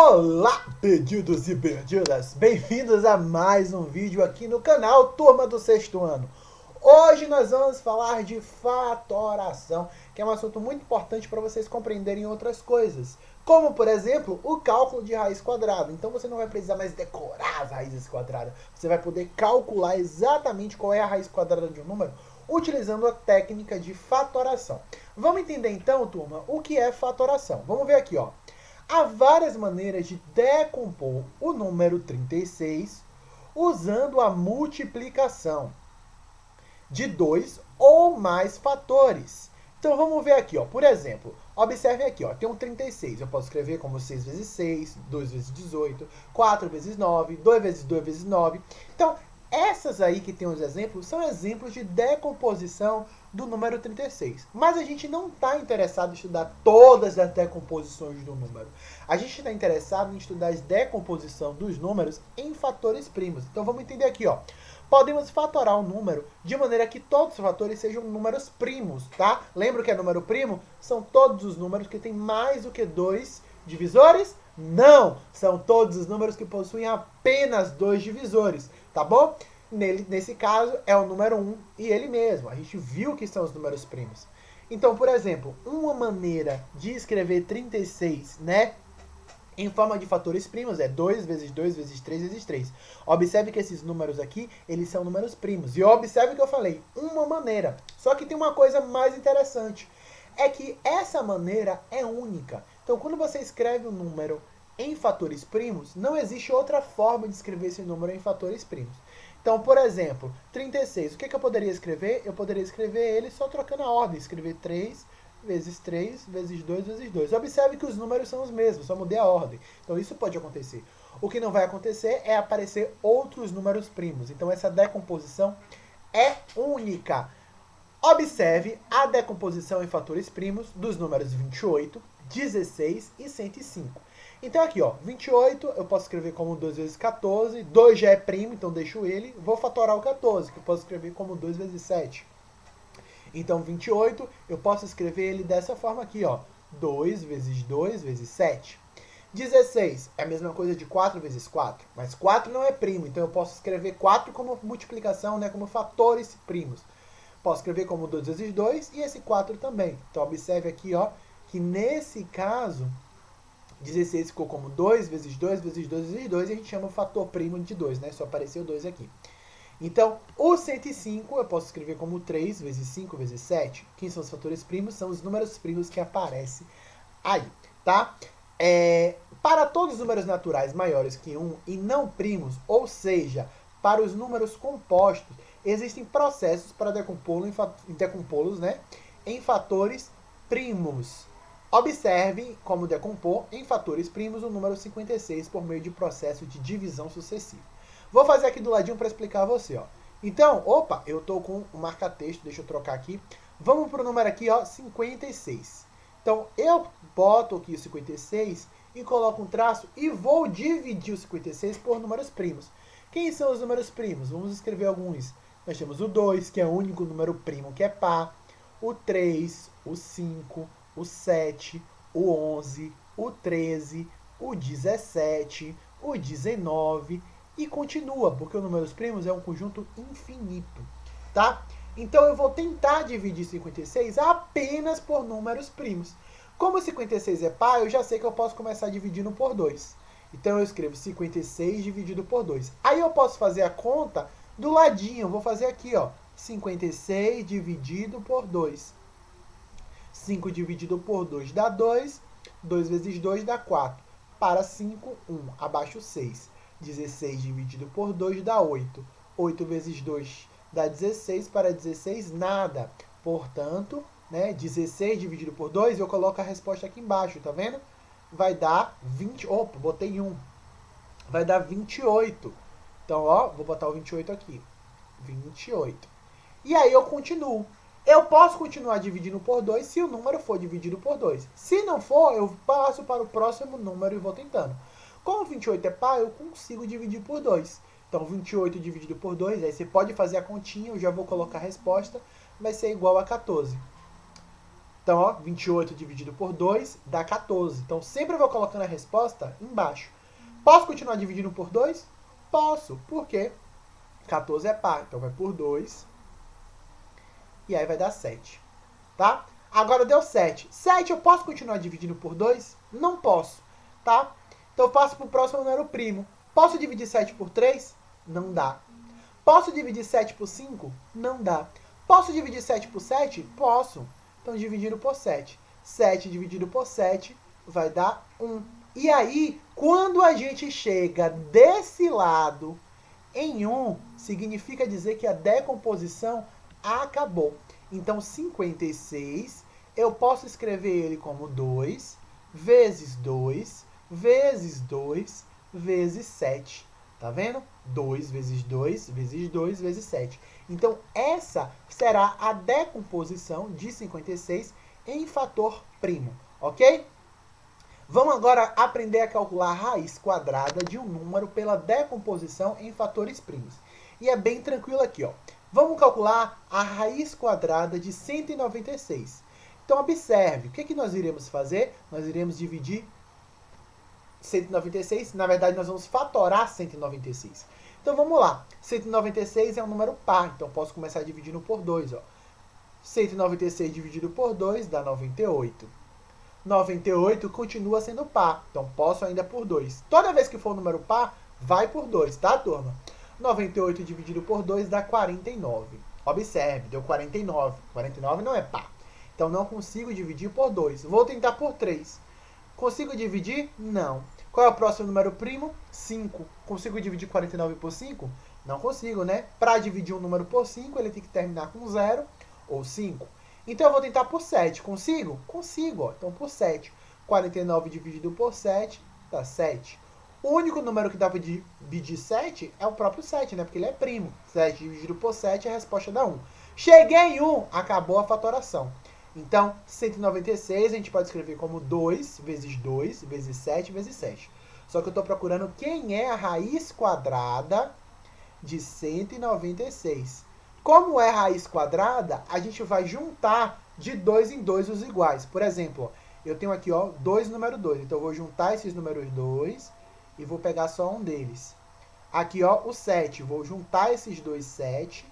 Olá, perdidos e perdidas! Bem-vindos a mais um vídeo aqui no canal Turma do Sexto Ano. Hoje nós vamos falar de fatoração, que é um assunto muito importante para vocês compreenderem outras coisas, como, por exemplo, o cálculo de raiz quadrada. Então você não vai precisar mais decorar as raízes quadradas, você vai poder calcular exatamente qual é a raiz quadrada de um número utilizando a técnica de fatoração. Vamos entender então, turma, o que é fatoração. Vamos ver aqui, ó. Há várias maneiras de decompor o número 36 usando a multiplicação de dois ou mais fatores. Então vamos ver aqui, ó. Por exemplo, observe aqui, ó, tem um 36. Eu posso escrever como 6 vezes 6, 2 vezes 18, 4 vezes 9, 2 vezes 2 vezes 9. Então, essas aí que tem os exemplos são exemplos de decomposição do número 36. Mas a gente não está interessado em estudar todas as decomposições do número. A gente está interessado em estudar a decomposição dos números em fatores primos. Então vamos entender aqui, ó. Podemos fatorar um número de maneira que todos os fatores sejam números primos, tá? Lembra o que é número primo? São todos os números que têm mais do que dois divisores? Não! São todos os números que possuem apenas dois divisores, tá bom? Nesse caso, é o número 1 e ele mesmo. A gente viu que são os números primos. Então, por exemplo, uma maneira de escrever 36, né, em forma de fatores primos é 2 vezes 2 vezes 3 vezes 3. Observe que esses números aqui, eles são números primos. E observe que eu falei, uma maneira. Só que tem uma coisa mais interessante. É que essa maneira é única. Então, quando você escreve um número em fatores primos, não existe outra forma de escrever esse número em fatores primos. Então, por exemplo, 36. O que eu poderia escrever? Eu poderia escrever ele só trocando a ordem. Escrever 3 vezes 3 vezes 2 vezes 2. Observe que os números são os mesmos, só mudei a ordem. Então, isso pode acontecer. O que não vai acontecer é aparecer outros números primos. Então, essa decomposição é única. Observe a decomposição em fatores primos dos números 28, 16 e 105. Então aqui, ó, 28 eu posso escrever como 2 vezes 14, 2 já é primo, então deixo ele. Vou fatorar o 14, que eu posso escrever como 2 vezes 7. Então 28 eu posso escrever ele dessa forma aqui, ó, 2 vezes 2 vezes 7. 16 é a mesma coisa de 4 vezes 4, mas 4 não é primo, então eu posso escrever 4 como multiplicação, né, como fatores primos. Posso escrever como 2 vezes 2 e esse 4 também. Então observe aqui, ó, que nesse caso 16 ficou como 2 vezes 2 vezes 2 vezes 2 e a gente chama o fator primo de 2, né? Só apareceu 2 aqui. Então, o 105 eu posso escrever como 3 vezes 5 vezes 7. Quem são os fatores primos? São os números primos que aparecem aí, tá? Para todos os números naturais maiores que 1 e não primos, ou seja, para os números compostos, existem processos para decompô-los, né, em fatores primos. Observe como decompor em fatores primos o número 56 por meio de processo de divisão sucessiva. Vou fazer aqui do ladinho para explicar a você, ó. Então, opa, eu estou com o marca-texto, deixa eu trocar aqui. Vamos para o número aqui, ó, 56. Então, eu boto aqui o 56 e coloco um traço e vou dividir o 56 por números primos. Quem são os números primos? Vamos escrever alguns. Nós temos o 2, que é o único número primo que é par, o 3, o 5, o 7, o 11, o 13, o 17, o 19 e continua, porque o números primos é um conjunto infinito, tá? Então eu vou tentar dividir 56 apenas por números primos. Como 56 é par, eu já sei que eu posso começar dividindo por 2. Então eu escrevo 56 dividido por 2. Aí eu posso fazer a conta do ladinho, eu vou fazer aqui, ó, 56 dividido por 2. 5 dividido por 2 dá 2, 2 vezes 2 dá 4. Para 5, 1, abaixo 6. 16 dividido por 2 dá 8. 8 vezes 2 dá 16, para 16 nada. Portanto, né, 16 dividido por 2, eu coloco a resposta aqui embaixo, tá vendo? Vai dar 20, opa, botei 1. Vai dar 28. Então, ó, vou botar o 28 aqui. 28. E aí eu continuo. Eu posso continuar dividindo por 2 se o número for dividido por 2. Se não for, eu passo para o próximo número e vou tentando. Como 28 é par, eu consigo dividir por 2. Então, 28 dividido por 2, aí você pode fazer a continha, eu já vou colocar a resposta, vai ser igual a 14. Então, ó, 28 dividido por 2 dá 14. Então, sempre eu vou colocando a resposta embaixo. Posso continuar dividindo por 2? Posso. Por quê? 14 é par. Então, vai por 2. E aí vai dar 7. Tá? Agora deu 7. 7 eu posso continuar dividindo por 2? Não posso. Tá? Então, eu passo para o próximo número primo. Posso dividir 7 por 3? Não dá. Posso dividir 7 por 5? Não dá. Posso dividir 7 por 7? Posso. Então, dividido por 7. 7 dividido por 7 vai dar 1. E aí, quando a gente chega desse lado em 1, significa dizer que a decomposição acabou. Então, 56, eu posso escrever ele como 2 vezes 2 vezes 2 vezes 7. Tá vendo? 2 vezes 2 vezes 2 vezes 7. Então, essa será a decomposição de 56 em fator primo, ok? Vamos agora aprender a calcular a raiz quadrada de um número pela decomposição em fatores primos. E é bem tranquilo aqui, ó. Vamos calcular a raiz quadrada de 196. Então, observe, o que nós iremos fazer? Nós iremos dividir 196, na verdade, nós vamos fatorar 196. Então, vamos lá. 196 é um número par, então posso começar dividindo por 2. Ó. 196 dividido por 2 dá 98. 98 continua sendo par, então posso ainda por 2. Toda vez que for um número par, vai por 2, tá, turma? 98 dividido por 2 dá 49. Observe, deu 49. 49 não é par. Então, não consigo dividir por 2. Vou tentar por 3. Consigo dividir? Não. Qual é o próximo número primo? 5. Consigo dividir 49 por 5? Não consigo, né? Para dividir um número por 5, ele tem que terminar com 0 ou 5. Então, eu vou tentar por 7. Consigo? Consigo. Ó. Então, por 7. 49 dividido por 7 dá 7. O único número que dá para dividir 7 é o próprio 7, né? Porque ele é primo. 7 dividido por 7, a resposta dá 1. Cheguei em 1, acabou a fatoração. Então, 196 a gente pode escrever como 2 vezes 2 vezes 7 vezes 7. Só que eu estou procurando quem é a raiz quadrada de 196. Como é raiz quadrada, a gente vai juntar de 2 em 2 os iguais. Por exemplo, ó, eu tenho aqui 2 número 2. Então, eu vou juntar esses números 2 e vou pegar só um deles. Aqui, ó, o 7. Vou juntar esses dois 7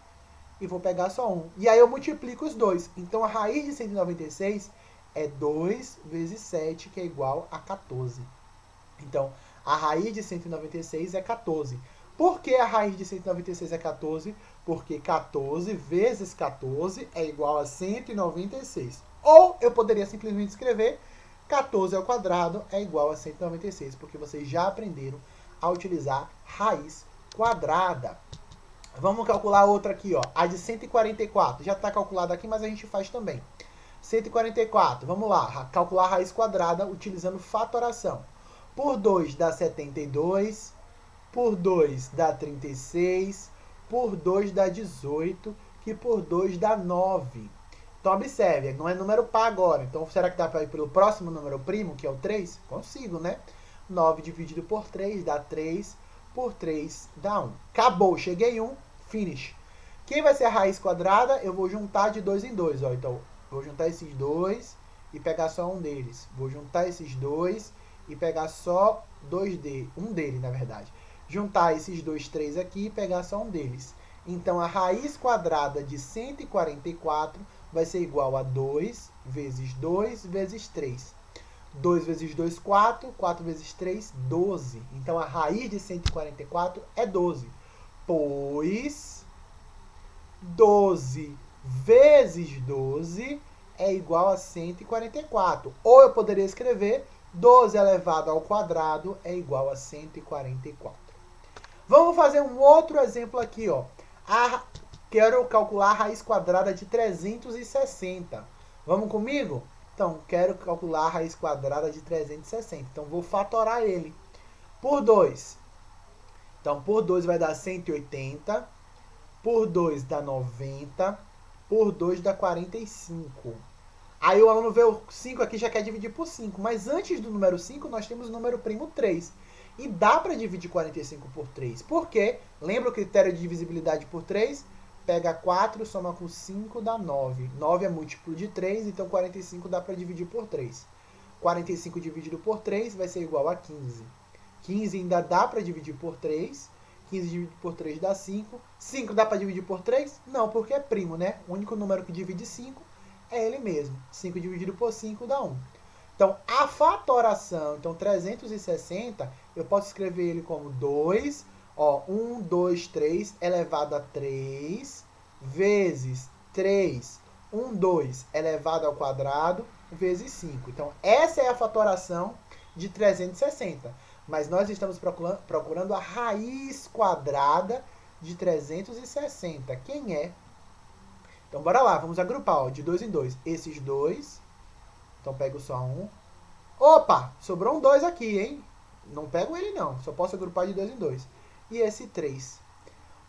e vou pegar só um. E aí eu multiplico os dois. Então, a raiz de 196 é 2 vezes 7, que é igual a 14. Então, a raiz de 196 é 14. Por que a raiz de 196 é 14? Porque 14 vezes 14 é igual a 196. Ou eu poderia simplesmente escrever 14 ao quadrado é igual a 196, porque vocês já aprenderam a utilizar raiz quadrada. Vamos calcular outra aqui, ó, a de 144. Já está calculada aqui, mas a gente faz também. 144, vamos lá, calcular a raiz quadrada utilizando fatoração. Por 2 dá 72, por 2 dá 36, por 2 dá 18, que por 2 dá 9. Então, observe, não é número par agora. Então, será que dá para ir pelo próximo número primo, que é o 3? Consigo, né? 9 dividido por 3 dá 3, por 3 dá 1. Acabou, cheguei em 1, finish. Quem vai ser a raiz quadrada? Eu vou juntar de 2 em 2. Ó. Então, vou juntar esses dois e pegar só um deles. Vou juntar esses dois e pegar só um dele, na verdade. Juntar esses dois 3 aqui e pegar só um deles. Então, a raiz quadrada de 144 vai ser igual a 2 vezes 2 vezes 3. 2 vezes 2, 4. 4 vezes 3, 12. Então, a raiz de 144 é 12. Pois 12 vezes 12 é igual a 144. Ou eu poderia escrever 12 elevado ao quadrado é igual a 144. Vamos fazer um outro exemplo aqui, ó. Quero calcular a raiz quadrada de 360. Vamos comigo? Então, quero calcular a raiz quadrada de 360. Então, vou fatorar ele por 2. Então, por 2 vai dar 180. Por 2 dá 90. Por 2 dá 45. Aí o aluno vê o 5 aqui e já quer dividir por 5. Mas antes do número 5, nós temos o número primo 3. E dá para dividir 45 por 3. Por quê? Lembra o critério de divisibilidade por 3? pega 4, soma com 5, dá 9. 9 é múltiplo de 3, então 45 dá para dividir por 3. 45 dividido por 3 vai ser igual a 15. 15 ainda dá para dividir por 3. 15 dividido por 3 dá 5. 5 dá para dividir por 3? Não, porque é primo, né? O único número que divide 5 é ele mesmo. 5 dividido por 5 dá 1. Então, a fatoração, então 360, eu posso escrever ele como 2, 1, 2, 3 elevado a 3, vezes 3, 1, 2 elevado ao quadrado, vezes 5. Então, essa é a fatoração de 360. Mas nós estamos procurando a raiz quadrada de 360. Quem é? Então, bora lá, vamos agrupar, de 2 em 2. Esses 2, então pego só um. Opa, sobrou um 2 aqui, hein? Não pego ele não, só posso agrupar de 2 em 2. E esse 3.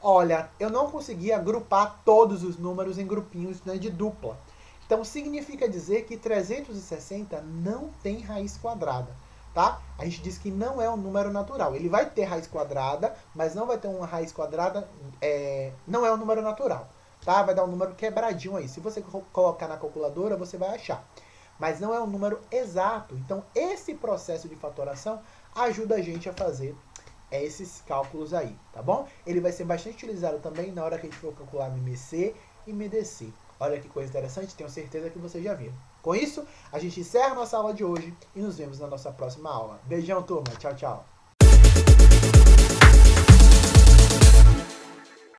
Olha, eu não consegui agrupar todos os números em grupinhos, né, de dupla. Então, significa dizer que 360 não tem raiz quadrada. Tá? A gente diz que não é um número natural. Ele vai ter raiz quadrada, mas não vai ter uma raiz quadrada, não é um número natural. Tá? Vai dar um número quebradinho aí. Se você colocar na calculadora, você vai achar. Mas não é um número exato. Então, esse processo de fatoração ajuda a gente a fazer esses cálculos aí, tá bom? Ele vai ser bastante utilizado também na hora que a gente for calcular MMC e MDC. Olha que coisa interessante, tenho certeza que vocês já viram. Com isso, a gente encerra a nossa aula de hoje e nos vemos na nossa próxima aula. Beijão, turma. Tchau, tchau.